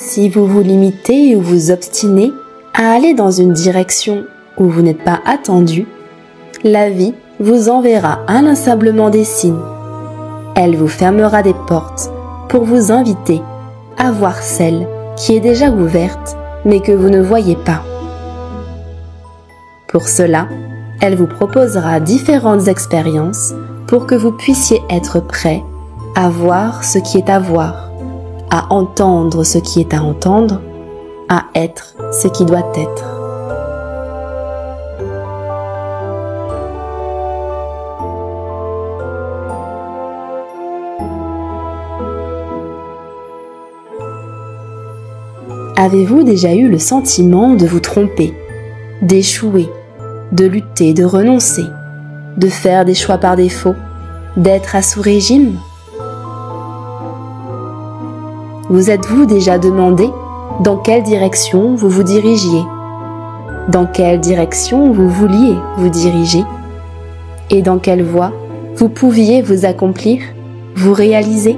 Si vous vous limitez ou vous obstinez à aller dans une direction où vous n'êtes pas attendu, la vie vous enverra inlassablement des signes. Elle vous fermera des portes pour vous inviter à voir celle qui est déjà ouverte mais que vous ne voyez pas. Pour cela, elle vous proposera différentes expériences pour que vous puissiez être prêt à voir ce qui est à voir, à entendre ce qui est à entendre, à être ce qui doit être. Avez-vous déjà eu le sentiment de vous tromper, d'échouer, de lutter, de renoncer, de faire des choix par défaut, d'être à sous-régime? Vous êtes-vous déjà demandé dans quelle direction vous vous dirigiez, dans quelle direction vous vouliez vous diriger, et dans quelle voie vous pouviez vous accomplir, vous réaliser?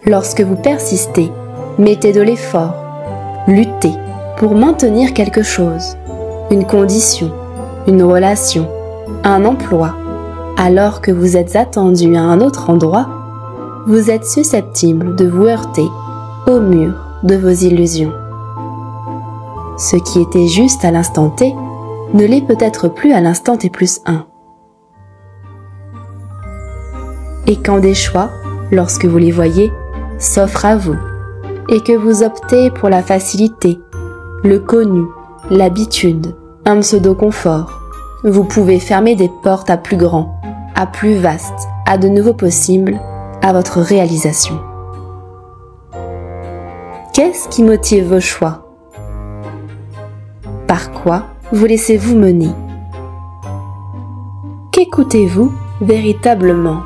Lorsque vous persistez, mettez de l'effort, luttez pour maintenir quelque chose, une condition, une relation, un emploi, alors que vous êtes attendu à un autre endroit, vous êtes susceptible de vous heurter au mur de vos illusions. Ce qui était juste à l'instant T ne l'est peut-être plus à l'instant T+1. Et quand des choix, lorsque vous les voyez, s'offrent à vous, et que vous optez pour la facilité, le connu, l'habitude, un pseudo-confort, vous pouvez fermer des portes à plus grand, à plus vaste, à de nouveaux possibles, à votre réalisation. Qu'est-ce qui motive vos choix? Par quoi vous laissez-vous mener? Qu'écoutez-vous véritablement?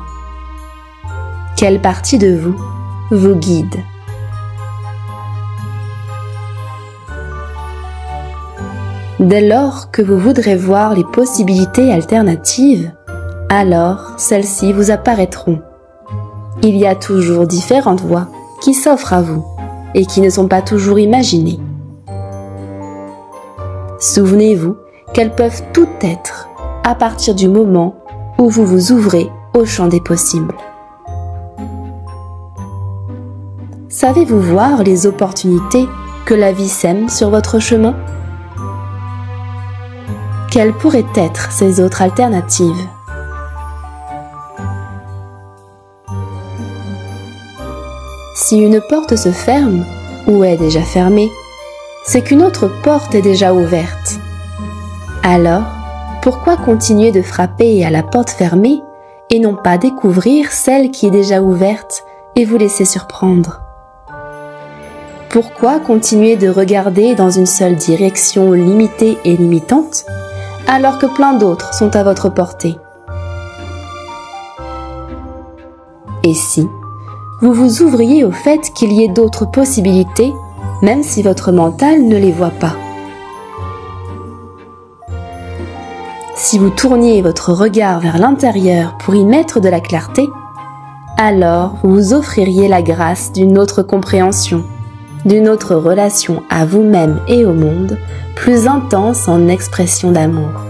Quelle partie de vous vous guide? Dès lors que vous voudrez voir les possibilités alternatives, alors celles-ci vous apparaîtront. Il y a toujours différentes voies qui s'offrent à vous et qui ne sont pas toujours imaginées. Souvenez-vous qu'elles peuvent toutes être à partir du moment où vous vous ouvrez au champ des possibles. Savez-vous voir les opportunités que la vie sème sur votre chemin? Quelles pourraient être ces autres alternatives? Si une porte se ferme, ou est déjà fermée, c'est qu'une autre porte est déjà ouverte. Alors, pourquoi continuer de frapper à la porte fermée et non pas découvrir celle qui est déjà ouverte et vous laisser surprendre? Pourquoi continuer de regarder dans une seule direction limitée et limitante, alors que plein d'autres sont à votre portée? Et si vous vous ouvriez au fait qu'il y ait d'autres possibilités, même si votre mental ne les voit pas? Si vous tourniez votre regard vers l'intérieur pour y mettre de la clarté, alors vous vous offririez la grâce d'une autre compréhension, d'une autre relation à vous-même et au monde, plus intense en expression d'amour.